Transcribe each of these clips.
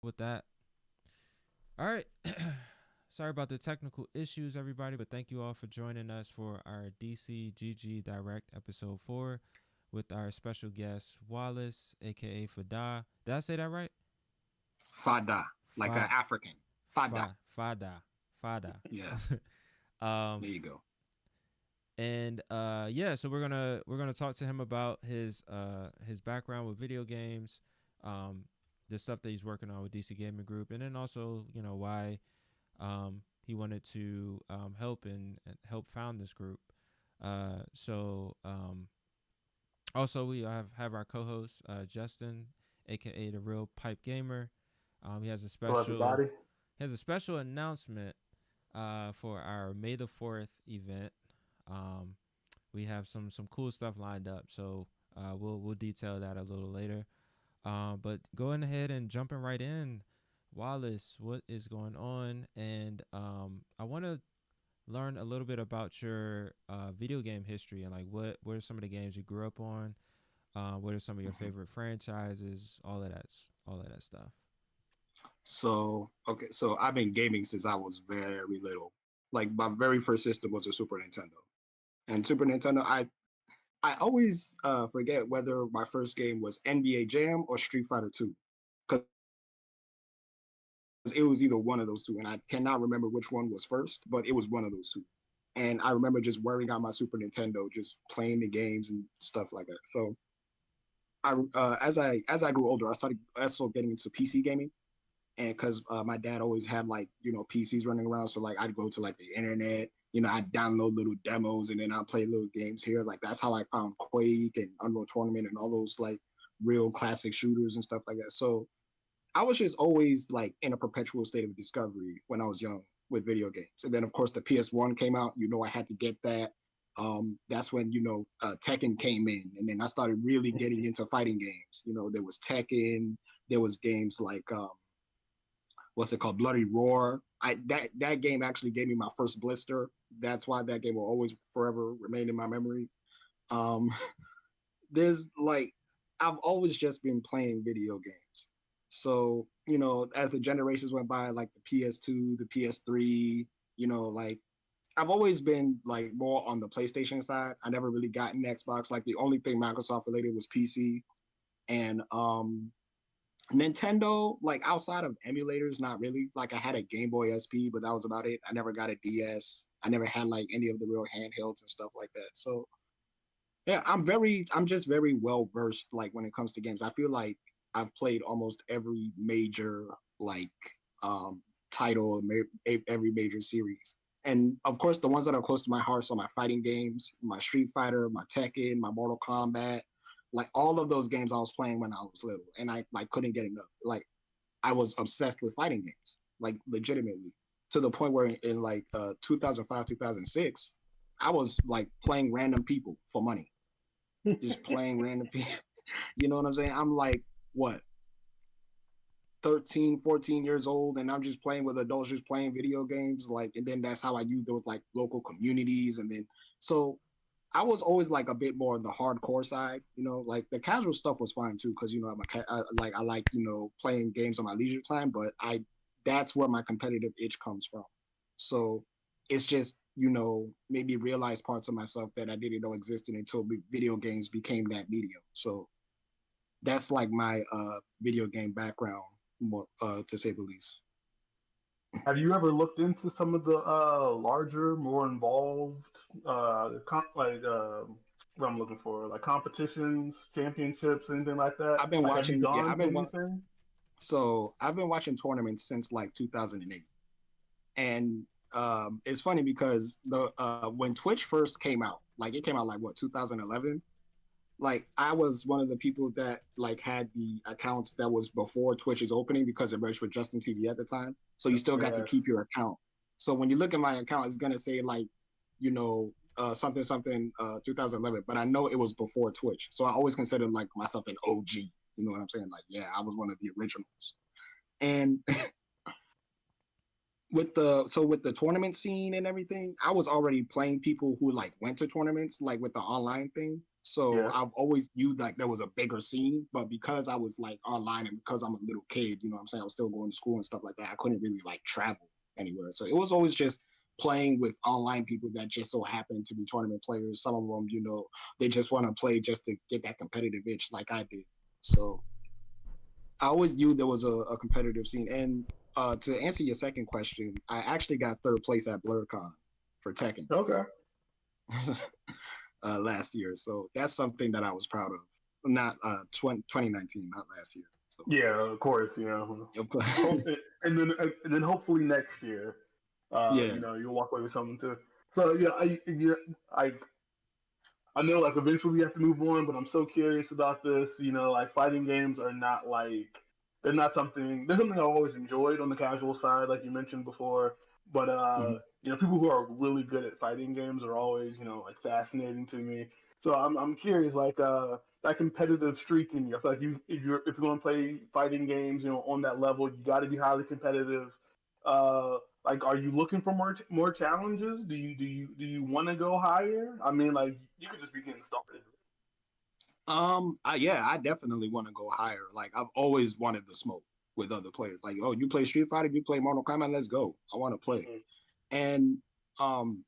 with that. All right. Sorry about the technical issues, everybody, but thank you all for joining us for our DCGG Direct episode 4 with our special guest, Wallace, aka Fada. Did I say that right? Fada, like an Fad, African. Fada. Fada, Fada. Yeah, um, there you go. and yeah, so we're gonna talk to him about his background with video games, um, the stuff that he's working on with DC Gaming Group, and then also why he wanted to help and help found this group. Also we have our co-host Justin, aka the Real Pipe Gamer. He has a Hello, special everybody. announcement for our May the 4th event. Um, we have some cool stuff lined up, so we'll detail that a little later. But going ahead and jumping right in, Wallace, what is going on? And I want to learn a little bit about your video game history and like what are some of the games you grew up on? What are some of your Mhm. favorite franchises? All of that stuff. So, okay, so I've been gaming since I was very little. Like my very first system was a Super Nintendo. And Super Nintendo, I always forget whether my first game was NBA Jam or Street Fighter 2. Because it was either one of those two. And I cannot remember which one was first, but it was one of those two. And I remember just wearing out my Super Nintendo, just playing the games and stuff like that. So as I grew older, I started also getting into PC gaming, and because my dad always had like PCs running around, so like I'd go to like the internet, I'd download little demos and then I'd play little games here. Like that's how I found Quake and Unreal Tournament and all those like real classic shooters and stuff like that. So I was just always like in a perpetual state of discovery when I was young with video games. And then of course the PS1 came out. I had to get that. That's when Tekken came in, and then I started really getting into fighting games. There was Tekken, there was games like what's it called, Bloody Roar. That game actually gave me my first blister. That's why that game will always forever remain in my memory. Um, there's like I've always just been playing video games. So, as the generations went by, like the PS2, the PS3, like I've always been like more on the PlayStation side. I never really got an Xbox. Like the only thing Microsoft related was PC. And Nintendo, like outside of emulators, not really. Like I had a Game Boy SP, but that was about it. I never got a DS. I never had like any of the real handhelds and stuff like that. So yeah, I'm just very well versed like when it comes to games. I feel like I've played almost every major like um title, every major series. And of course, the ones that are close to my heart are my fighting games, my Street Fighter, my Tekken, my Mortal Kombat. Like all of those games I was playing when I was little, and I like couldn't get enough. Like I was obsessed with fighting games, like legitimately, to the point where in like 2005, 2006, I was like playing random people for money, just playing random people. You know what I'm saying? I'm like, what, 13, 14 years old, and I'm just playing with adults, just playing video games. Like, and then that's how I used those like local communities. And then, so I was always like a bit more on the hardcore side, like the casual stuff was fine too. Cause I like, playing games on my leisure time, but that's where my competitive itch comes from. So it's just, maybe realize parts of myself that I didn't know existed until video games became that medium. So that's like my video game background, more to say the least. Have you ever looked into some of the larger, more involved, what I'm looking for, like competitions, championships, anything like that? I've been Like, have you watching, yeah, gone to anything? so I've been watching tournaments since like 2008. And it's funny because the when Twitch first came out, like it came out like what, 2011. Like I was one of the people that like had the accounts that was before Twitch's opening because it merged with Justin TV at the time. So you still got to Yes. keep your account. So when you look at my account, it's gonna say like something something 2011, but I know it was before Twitch. So I always considered like myself an OG. You know what I'm saying? Like yeah, I was one of the originals. And with the tournament scene and everything, I was already playing people who like went to tournaments like with the online thing. So Yeah. I've always viewed like there was a bigger scene, but because I was like online and because I'm a little kid, you know what I'm saying, I was still going to school and stuff like that. I couldn't really like travel anywhere. So it was always just playing with online people that just so happened to be tournament players. Some of them, they just want to play just to get that competitive itch like I did. So I always knew there was a competitive scene. And to answer your second question, I actually got third place at BlurCon for Tekken Okay. last year. So that's something that I was proud of. Not 2019, not last year. So Yeah, of course. You know, of course, hope, and then hopefully next year, yeah. you'll walk away with something too. So yeah, I I know like eventually we have to move on, but I'm so curious about this. You know, like fighting games are not like they're not something. They're something I've always enjoyed on the casual side, like you mentioned before. But Mhm. people who are really good at fighting games are always like fascinating to me. So I'm curious, like that competitive streak in you. I feel like if you're going to play fighting games, on that level, you got to be highly competitive. Like, are you looking for more challenges? Do you want to go higher? I mean, like you could just be getting started. Yeah, I definitely want to go higher. Like I've always wanted the smoke with other players. Like, oh, you play Street Fighter, you play Mortal Kombat, let's go. I want to play. Mhm. And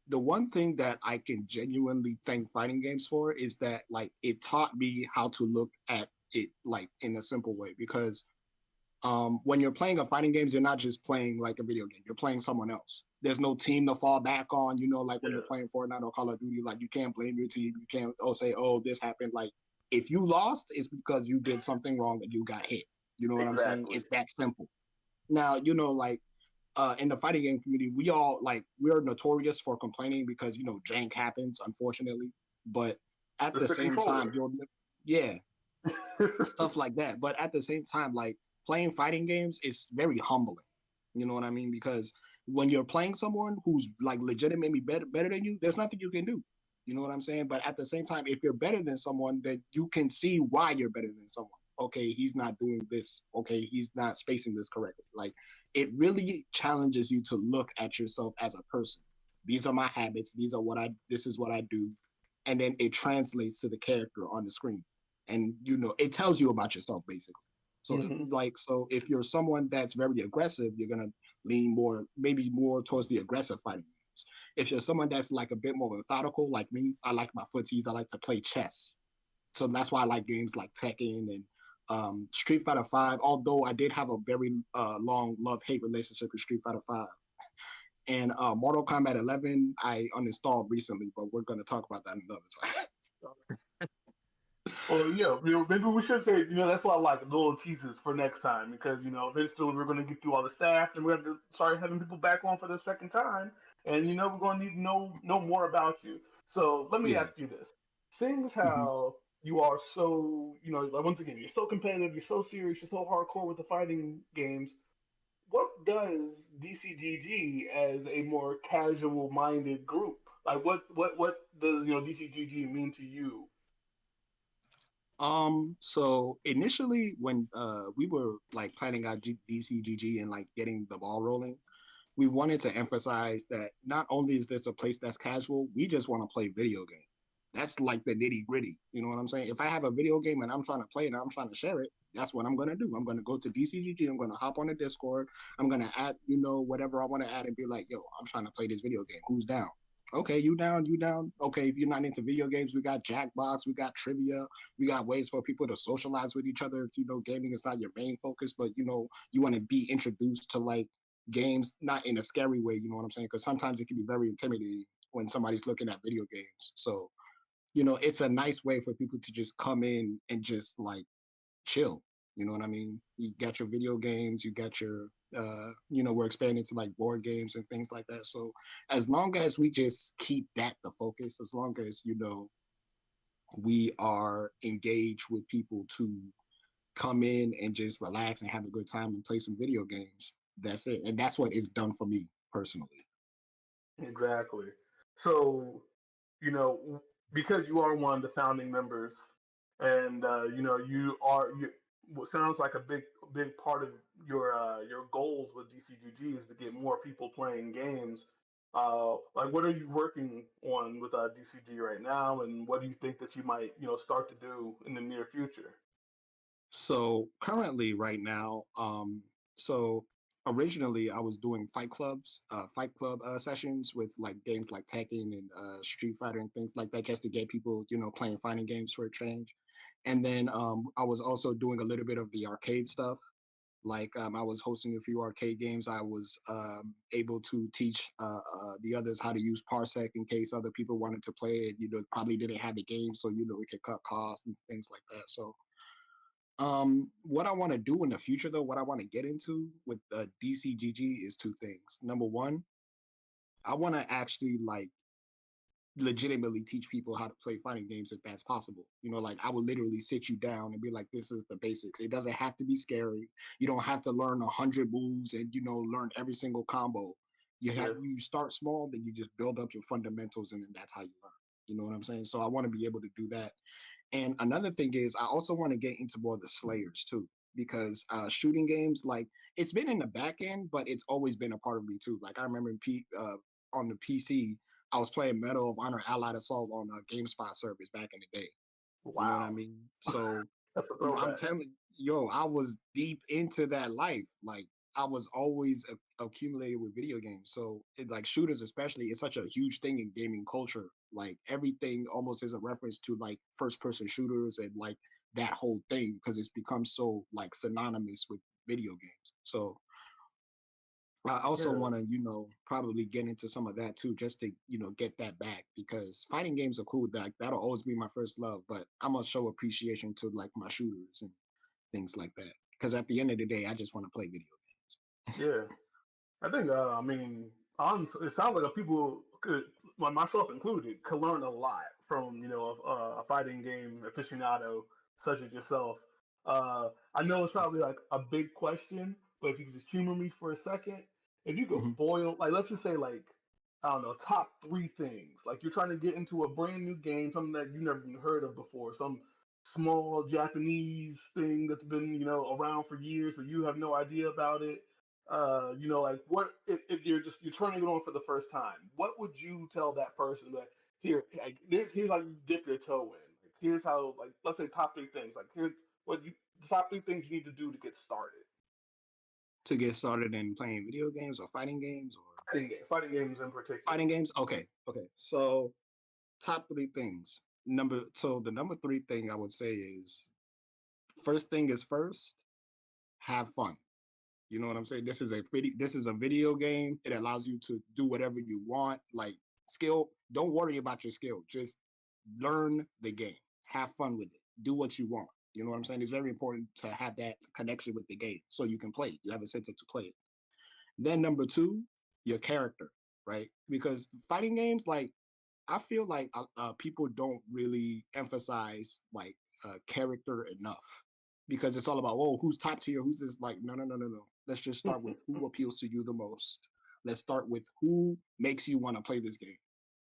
the one thing that I can genuinely thank fighting games for is that like it taught me how to look at it like in a simple way because when you're playing a fighting games, you're not just playing like a video game. You're playing someone else. There's no team to fall back on. Like when you're Yeah, playing Fortnite or Call of Duty, like you can't blame your team. You can't say, "Oh, this happened." Like if you lost, it's because you did something wrong and you got hit. You know what I'm saying? exactly. It's that simple. Now, like in the fighting game community, we're notorious for complaining because jank happens, unfortunately. But at Just the the same time, controller. yeah, stuff like that. But at the same time, like playing fighting games is very humbling. You know what I mean? Because when you're playing someone who's like legitimately better than you, there's nothing you can do. You know what I'm saying? But at the same time, if you're better than someone, then you can see why you're better than someone. Okay, he's not doing this. Okay, he's not spacing this correctly. Like it really challenges you to look at yourself as a person. These are my habits. This is what I do. And then it translates to the character on the screen and it tells you about yourself basically. So Hmm. so if you're someone that's very aggressive, you're gonna lean maybe more towards the aggressive fighting games. If you're someone that's like a bit more methodical like me, I like my footies, I like to play chess. So that's why I like games like Tekken and Street Fighter 5, although I did have a very long love-hate relationship with Street Fighter 5. And Mortal Kombat 11 I uninstalled recently, but we're going to talk about that another time. Well, yeah, maybe we should say, that's why I like little teasers for next time because, eventually we're going to get through all the staff and we're going to start having people back on for the second time. And, we're going to need to know more about you. So let me Yeah. ask you this. Seeing as Mm-hmm. how you are so, like once again, you're so competitive, you're so serious, you're so hardcore with the fighting games, what does DCGG as a more casual minded group? Like what does, DCGG mean to you? So initially when we were like planning out DCGG and like getting the ball rolling, we wanted to emphasize that not only is this a place that's casual, we just want to play video game. That's like the nitty gritty. You know what I'm saying? If I have a video game and I'm trying to play it and I'm trying to share it, that's what I'm gonna do. I'm gonna go to DCGG. I'm gonna hop on the Discord. I'm gonna add, whatever I want to add and be like, yo, I'm trying to play this video game. Who's down? Okay, you down? You down? Okay, if you're not into video games, we got Jackbox, we got trivia, we got ways for people to socialize with each other. If gaming is not your main focus, but you want to be introduced to like games, not in a scary way, you know what I'm saying? Because sometimes it can be very intimidating when somebody's looking at video games. So, it's a nice way for people to just come in and just like chill. You know what I mean? You got your video games, you got your, we're expanding to like board games and things like that. So, as long as we just keep that the focus, as long as, we are engaged with people to come in and just relax and have a good time and play some video games. That's it. And that's what it's done for me personally. Exactly. So, you know, because you are one of the founding members, and what sounds like a big part of your goals with DCGG is to get more people playing games. Like, what are you working on with DCG right now, and what do you think that you might, start to do in the near future? So currently, right now, so originally I was doing fight club sessions with like games like Tekken and Street Fighter and things like that, just to get people, playing fighting games for a change. And then I was also doing a little bit of the arcade stuff. Like I was hosting a few arcade games. I was able to teach the others how to use Parsec in case other people wanted to play it. Probably didn't have the game, so it could cut costs and things like that. So what I want to do in the future, though, what I want to get into with DCGG is two things. Number one, I want to actually like legitimately teach people how to play fighting games if that's possible. Like I would literally sit you down and be like, this is the basics. It doesn't have to be scary. You don't have to learn 100 moves and learn every single combo. Yeah, You start small, then you just build up your fundamentals, and then that's how you learn. You know what I'm saying? So I want to be able to do that. And another thing is, I also want to get into more of the slayers too, because shooting games, like it's been in the back end, but it's always been a part of me too. Like I remember on the PC, I was playing Medal of Honor Allied Assault on a GameSpot service back in the day. You know what I wow, mean? So that's a I'm throwback. telling I was deep into that life. Like I was always accumulated with video games. So like shooters, especially, it's such a huge thing in gaming culture. Like everything almost is a reference to like first person shooters and like that whole thing because it's become so like synonymous with video games. So I also Yeah, want to, probably get into some of that too, just to, get that back because fighting games are cool. That'll always be my first love, but I'm gonna show appreciation to like my shooters and things like that. Because at the end of the day, I just want to play video games. yeah. I think, I mean, honestly, it sounds like people could, like myself included, could learn a lot from, a fighting game aficionado such as yourself. I know it's probably like a big question, but if you could just humor me for a second, if you could Hmm. boil, like, let's just say, like, I don't know, top three things. Like, you're trying to get into a brand new game, something that you never even heard of before, some small Japanese thing that's been, around for years, but you have no idea about it. Like what if you're turning it on for the first time? What would you tell that person that here's how you dip your toe in. Like here's how, like, let's say top three things. Like here's what you the top three things you need to do to get started. To get started in playing video games or fighting games or Fighting games in particular. fighting games. Okay, okay. So top three things. The number three thing I would say is first thing is first. Have fun. You know what I'm saying? This is a video game. It allows you to do whatever you want. Like skill, don't worry about your skill. Just learn the game. Have fun with it. Do what you want. You know what I'm saying? It's very important to have that connection with the game so you can play it. You have a sense of to play it. Then number two, your character, right? Because fighting games, like I feel like people don't really emphasize like character enough because it's all about who's top tier, who's this like no. Let's just start with who appeals to you the most. Let's start with who makes you want to play this game.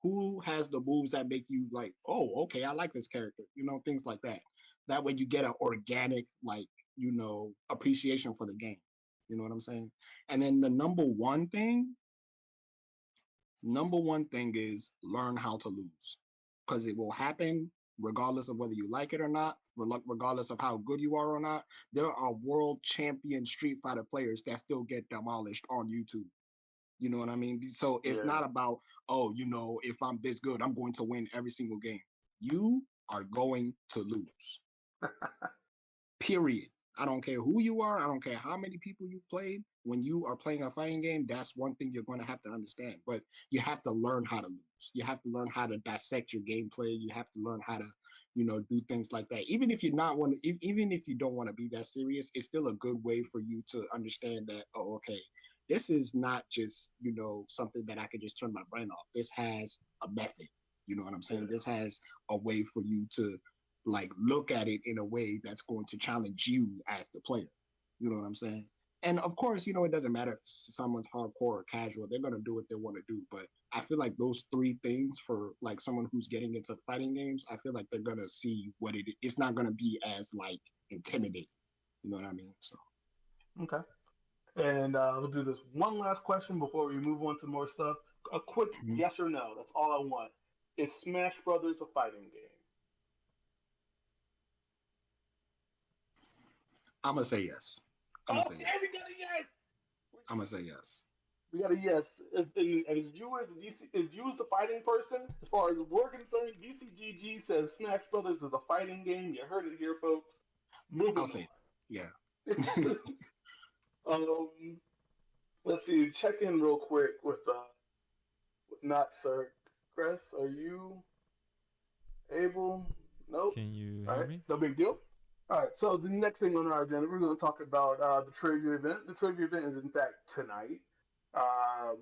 Who has the moves that make you like, oh, okay, I like this character, things like that. That way you get an organic like appreciation for the game. You know what I'm saying? And then the number one thing is learn how to lose because it will happen regardless of whether you like it or not, regardless of how good you are or not. There are world champion Street Fighter players that still get demolished on YouTube. You know what I mean? So it's Yeah. not about, oh, if I'm this good, I'm going to win every single game. You are going to lose. Period. I don't care who you are. I don't care how many people you've played. When you are playing a fighting game, that's one thing you're going to have to understand. But you have to learn how to lose. You have to learn how to dissect your gameplay. You have to learn how to, do things like that. Even if you're not one, even if you don't want to be that serious, it's still a good way for you to understand that. Oh, okay, this is not just something that I could just turn my brain off. This has a method. You know what I'm saying? Yeah. This has a way for you to like look at it in a way that's going to challenge you as the player. You know what I'm saying? And of course, it doesn't matter if someone's hardcore or casual, they're gonna do what they want to do. But I feel like those three things for like someone who's getting into fighting games, I feel like they're gonna see what it is. It's not gonna be as like intimidating. You know what I mean? So Okay. And we'll do this one last question before we move on to more stuff. A quick Mhm. yes or no. That's all I want. Is Smash Brothers a fighting game? I'm gonna say yes. I'm gonna say Okay, yes. we got a yes. I'm gonna say yes. We got a yes. And as you as the fighting person, as far as we're concerned, DCGG says Smash Brothers is a fighting game. You heard it here, folks. I'll Moving say yeah. on. Let's see. Check in real quick with not Sir Chris. Are you able? Nope. Can you All hear right. me? No big deal. All right. So the next thing on our agenda, we're going to talk about the trivia event. The trivia event is in fact tonight. Um,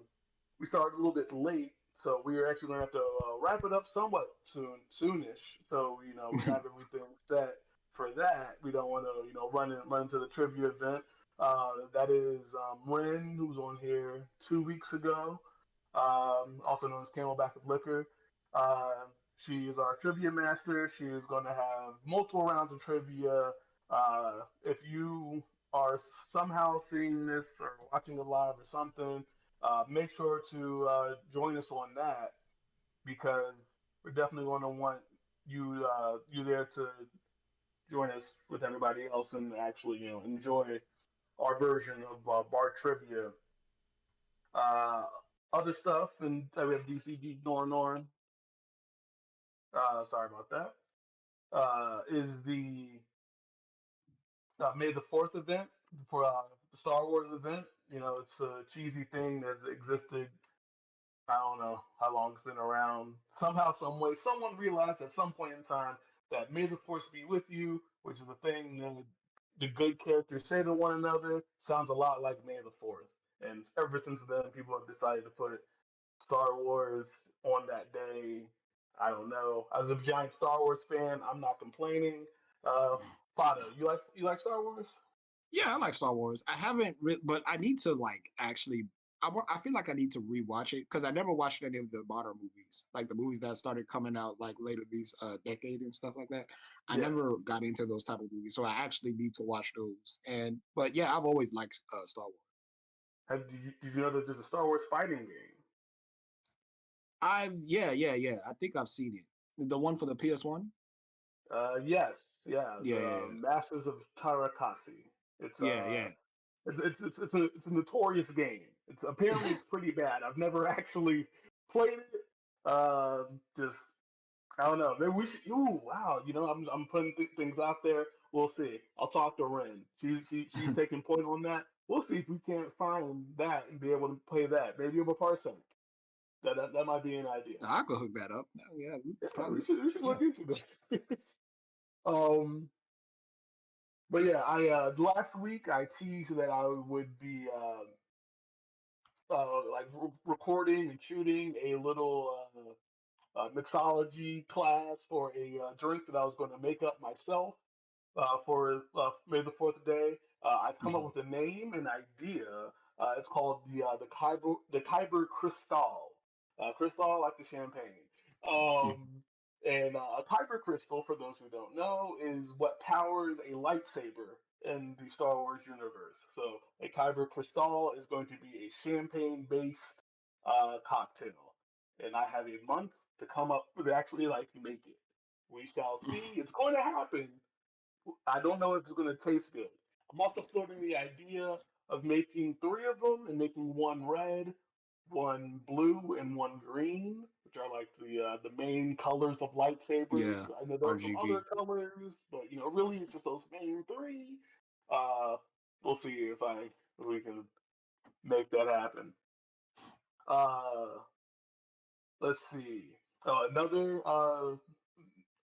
we started a little bit late, so we are actually going to have to wrap it up somewhat soonish. So we have everything set for that. We don't want to run into the trivia event. That is Ren, who was on here 2 weeks ago, also known as Camelback of Liquor. She is our trivia master. She is going to have multiple rounds of trivia. If you are somehow seeing this or watching it live or something, make sure to join us on that because we're definitely going to want you there to join us with everybody else and actually enjoy our version of bar trivia. Uh, Other stuff, and we have DCG going on. Sorry about that. Is the May the Fourth event for the Star Wars event? It's a cheesy thing that's existed. I don't know how long it's been around. Somehow, some way, someone realized at some point in time that May the Force be with you, which is a thing that the good characters say to one another, sounds a lot like May the Fourth. And ever since then, people have decided to put Star Wars on that day. I don't know. As a giant Star Wars fan, I'm not complaining. Uh, Fado, you like Star Wars? Yeah, I like Star Wars. I haven't, but I need to like actually. I feel like I need to rewatch it because I never watched any of the modern movies, like the movies that started coming out like later these decade and stuff like that. I Yeah. never got into those type of movies, so I actually need to watch those. And but yeah, I've always liked Star Wars. Did you know that there's a Star Wars fighting game? I yeah. I think I've seen it. The one for the PS1. Yes, yeah, Yeah, yeah, the Masters of Tarakasi. It's yeah, yeah. it's a notorious game. It's pretty bad. I've never actually played it. Just I don't know. Maybe we should. Ooh, wow. I'm putting things out there. We'll see. I'll talk to Ren. She's taking point on that. We'll see if we can't find that and be able to play that. Maybe over Parsec. That might be an idea. I could hook that up. Yeah, Yeah, probably. we should Yeah. look into this. um, but yeah, I last week I teased that I would be like recording and shooting a little mixology class for a drink that I was going to make up myself for May the Fourth day. I've come up Mhm. with a name, an idea. It's called the Kyber Cristal. Cristal like the champagne. Um, and a Kyber crystal, for those who don't know, is what powers a lightsaber in the Star Wars universe. So a Kyber Cristal is going to be a champagne-based cocktail, and I have a month to come up with actually like make it. We shall see. It's going to happen. I don't know if it's going to taste good. I'm also floating the idea of making three of them and making one red, one blue, and one green, which are like the main colors of lightsabers. Yeah, I know there are some other RGB. colors, but really it's just those main three. Uh, we'll see if we can make that happen. Uh, let's see. Another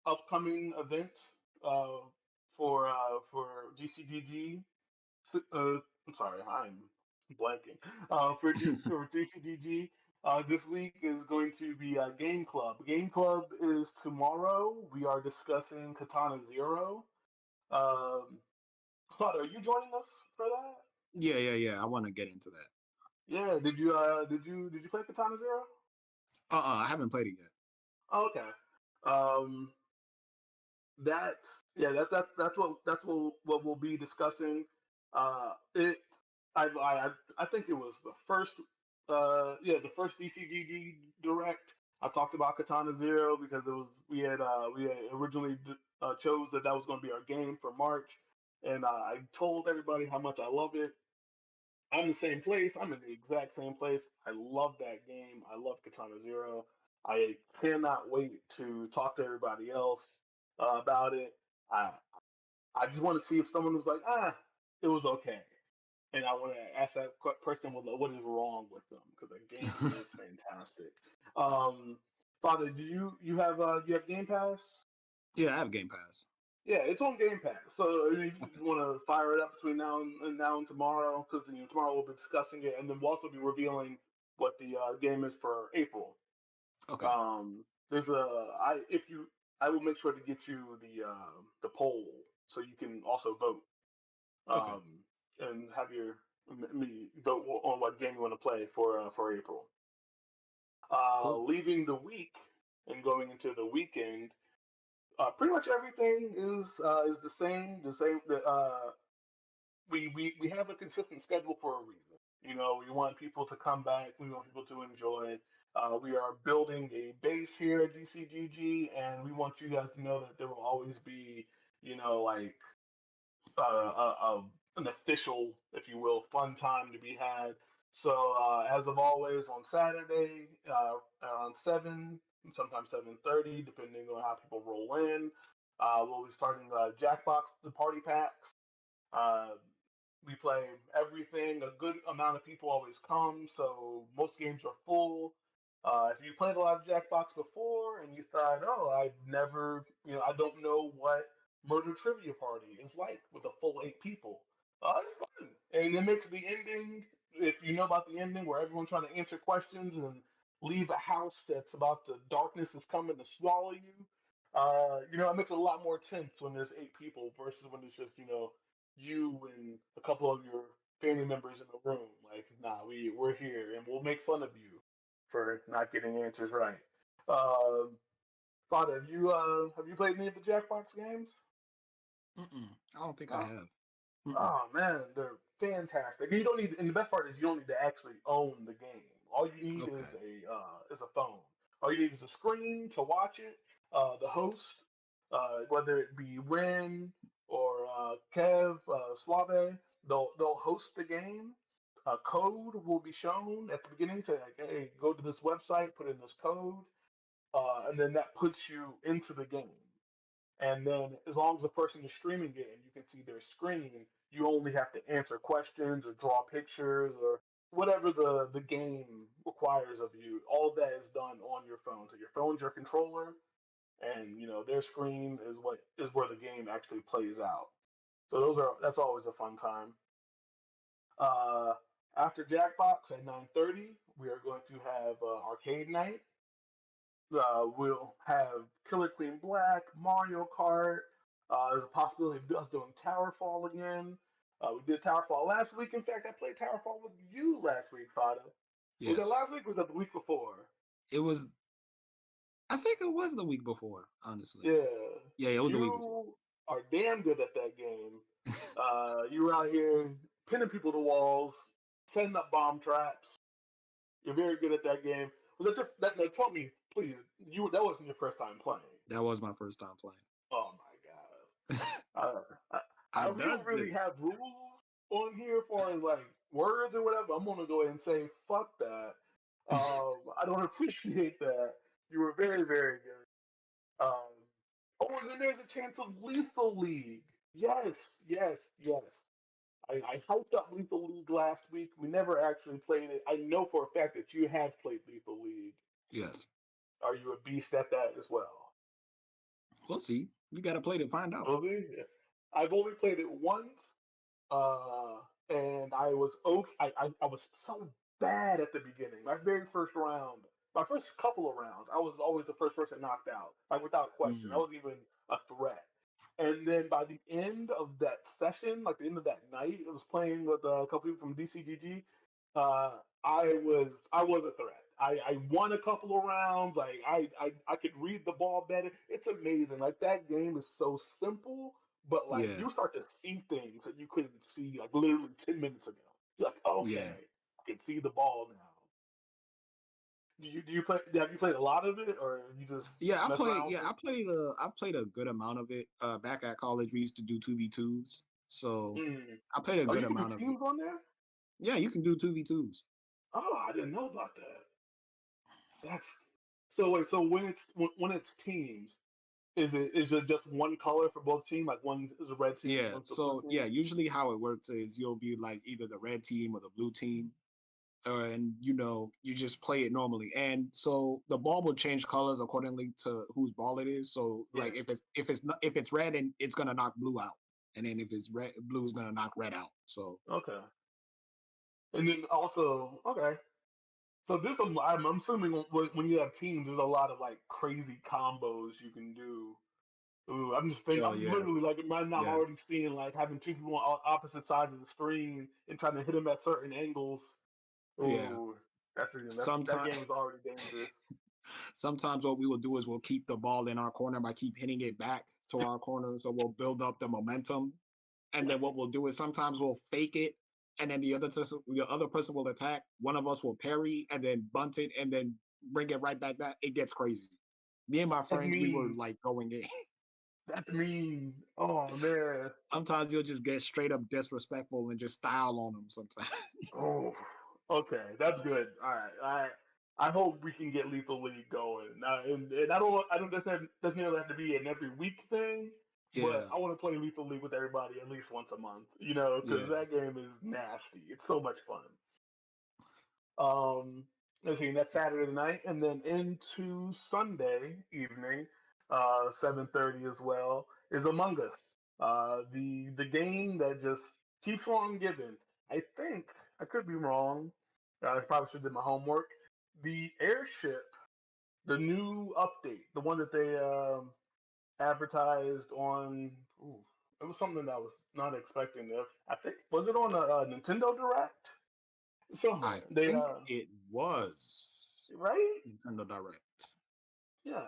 upcoming event uh, for DCGG. I'm sorry, I'm blanking. For DCGG, this week is going to be Game Club. Game Club is tomorrow. We are discussing Katana Zero. Um, Claude, are you joining us for that? Yeah. I want to get into that. Yeah. Did you play Katana Zero? I haven't played it yet. Oh, okay. Um, that's what we'll be discussing. It I think it was the first the first DCGG direct. I talked about Katana Zero because we had originally chose that was going to be our game for March, and I told everybody how much I love it. I'm in the same place. I'm in the exact same place. I love that game. I love Katana Zero. I cannot wait to talk to everybody else about it. I I just want to see if someone was like, it was okay, and I want to ask that person what is wrong with them because the game is fantastic. Um, Father, do you have Game Pass? Yeah, I have Game Pass. Yeah, it's on Game Pass. So if you just want to fire it up between now and tomorrow, because tomorrow we'll be discussing it, and then we'll also be revealing what the game is for April. Okay. There's a I if you I will make sure to get you the poll so you can also vote. Okay. And have me vote on what game you want to play for April. Cool. Leaving the week and going into the weekend, pretty much everything is the same. The same. We have a consistent schedule for a reason. We want people to come back. We want people to enjoy. We are building a base here at DCGG, and we want you guys to know that there will always be, like an official, if you will, fun time to be had. So as of always, on Saturday around 7, sometimes 7:30, depending on how people roll in, we'll be starting Jackbox the party packs. Uh, we play everything. A good amount of people always come, so most games are full. If you played a lot of Jackbox before and you thought, oh, I've never, I don't know what Murder Trivia Party is like with a full 8 people. It's fun, and it makes the ending. If you know about the ending, where everyone's trying to answer questions and leave a house that's about the darkness is coming to swallow you. It makes it a lot more tense when there's 8 people versus when it's just you and a couple of your family members in the room. Like, nah, we're here and we'll make fun of you for not getting answers right. Um, Father, have you played any of the Jackbox games? I don't think I No. have. Mm-mm. Oh man, they're fantastic. And you don't need, and the best part is you don't need to actually own the game. All you need Okay. is a phone. All you need is a screen to watch it. The host, whether it be Ren or Kev, Suave, they'll host the game. A code will be shown at the beginning, saying like, "Hey, go to this website, put in this code," and then that puts you into the game. And then as long as the person is streaming it and you can see their screen, you only have to answer questions or draw pictures or whatever the game requires of you. All of that is done on your phone. So your phone's your controller, and their screen is where the game actually plays out. So that's always a fun time. Uh, After Jackbox at 9:30, we are going to have arcade night. We'll have Killer Queen Black, Mario Kart. There's a possibility of us doing Towerfall again. We did Towerfall last week. In fact, I played Towerfall with you last week, Fada. Was that last Yes. week or was that the week before? It was. I think it was the week before. Honestly. Yeah. Yeah, it was the week before. You are damn good at that game. You were out here pinning people to walls, setting up bomb traps. You're very good at that game. Was that tell me, please, that wasn't your first time playing. That was my first time playing. Oh my god. I We don't does really this. have rules on here as far as like words or whatever. I'm gonna go ahead and say fuck that. I don't appreciate that. You were very, very good. Oh, and then there's a chance of Lethal League. Yes, yes, yes. I hyped up Lethal League last week. We never actually played it. I know for a fact that you have played Lethal League. Yes. Are you a beast at that as well? We'll see. You got to play to find out. Really? I've only played it once, uh, and I was okay. I was so bad at the beginning. My very first round, my first couple of rounds, I was always the first person knocked out, like without question. I Mm, was even a threat. And then by the end of that session, like the end of that night, I was playing with a couple people from DCGG. I was a threat. I won a couple of rounds. I could read the ball better. It's amazing. Like that game is so simple, but like yeah. you start to see things that you couldn't see like literally 10 minutes ago. You're like, Yeah. okay, I can see the ball now. Do you play? Have you played a lot of it, or you just Yeah, I mess played. around Yeah, with I played a good amount of it. Back at college, we used to do 2v2s, so it? Mm. I played a Oh, good you can do amount of it. teams on there? Yeah, you can do 2v2s. Oh, I didn't know about that. That's so. Wait, so when it's teams, is it just one color for both teams? Like one is a red team, Yeah, one's the blue so team? yeah, usually how it works is you'll be like either the red team or the blue team, and you just play it normally. And so the ball will change colors accordingly to whose ball it is. So Yeah. like if it's red, and it's gonna knock blue out, and then if it's red, blue is gonna knock red out. So Okay. And then also, okay. So there's a. I'm assuming when you have teams, there's a lot of like crazy combos you can do. Ooh, I'm just thinking. yeah, I'm literally yes, like right now. I'm yes, already seeing like having two people on opposite sides of the screen and trying to hit them at certain angles. yeah. Ooh, that Sometimes game is already dangerous. sometimes what we will do is we'll keep the ball in our corner by keep hitting it back to our corner. So we'll build up the momentum. And then what we'll do is sometimes we'll fake it, and then the other person will attack. One of us will parry and then bunt it and then bring it right back down. It gets crazy. Me and my That's friends, we were mean. like going in. That's mean. Oh man. Sometimes you'll just get straight up disrespectful and just style on them sometimes. Oh, okay, that's good. All right, I hope we can get Lethal League going. And I don't doesn't necessarily have to be an every week thing, but Yeah, I want to play Lethal League with everybody at least once a month. Because yeah. that game is nasty. It's so much fun. Um, let's see, that's Saturday night, and then into Sunday evening, 7:30 as well, is Among Us. The game that just keeps on giving. I think I could be wrong. I probably should have did my homework. The airship, the new update, the one that they advertised on. Ooh, it was something that I was not expecting. I think was it on a Nintendo Direct I somewhere? They think it was right? Nintendo Direct. Yeah,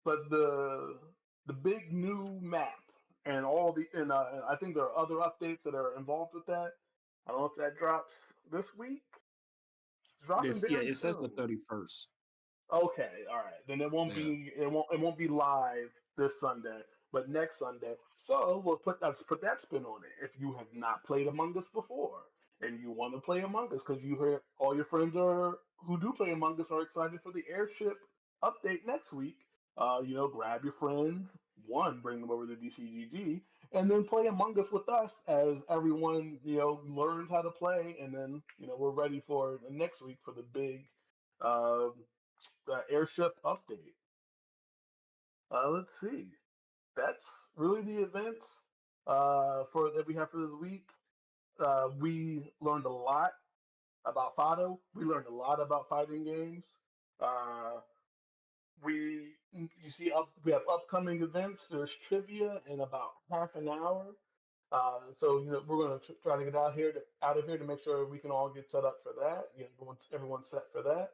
but the big new map and all the and I think there are other updates that are involved with that. I don't know if that drops this week. It's dropping Yeah, very it says the soon. 31st. Okay, all right. Then Yeah. it won't be live this Sunday, but next Sunday. So let's put that spin on it. If you have not played Among Us before and you want to play Among Us because you heard all your friends are who do play Among Us are excited for the airship update next week, grab your friends, bring them over to DCGG, and then play Among Us with us as everyone learns how to play, and then we're ready for next week for the big. Um, Airship update. Let's see. That's really the event for that we have for this week. We learned a lot about Fado. We learned a lot about fighting games. Uh, we have upcoming events. There's trivia in about half an hour. So we're going to try to get out of here to make sure we can all get set up for that. Everyone's set for that.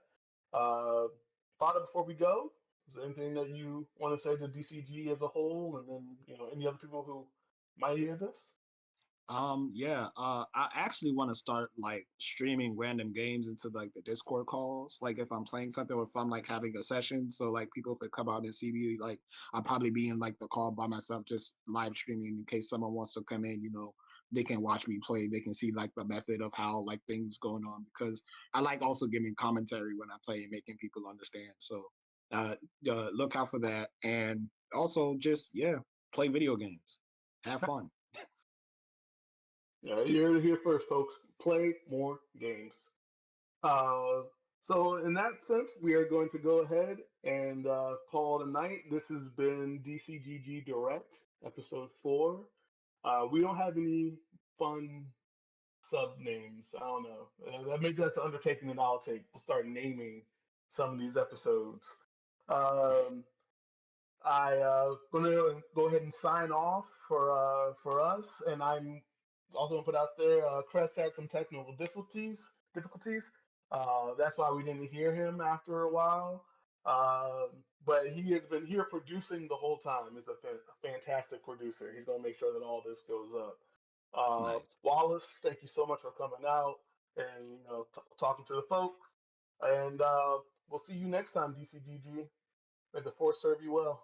Uh, Fada, before we go, is there anything that you want to say to DCG as a whole, and then any other people who might hear this? Yeah. I actually want to start like streaming random games into like the Discord calls. Like if I'm playing something or if I'm like having a session, so like people could come out and see me. Like I'll probably be in like the call by myself, just live streaming in case someone wants to come in. They can watch me play. They can see like the method of how like things going on because I like also giving commentary when I play and making people understand. So uh, look out for that, and also just play video games, have fun. Yeah, you heard it here first, folks. Play more games. Uh, so in that sense, we are going to go ahead and call it a night. This has been DCGG Direct, episode 4. We don't have any fun sub names. I don't know. Maybe that's an undertaking that I'll take. We'll start naming some of these episodes. Um, I gonna go ahead and sign off for us, and I'm also gonna put out there. Crest had some technical difficulties. That's why we didn't hear him after a while. But he has been here producing the whole time. He's a fantastic producer. He's gonna make sure that all this goes up. Nice. Wallace, thank you so much for coming out and talking to the folks. And we'll see you next time, DCGG. May the force serve you well.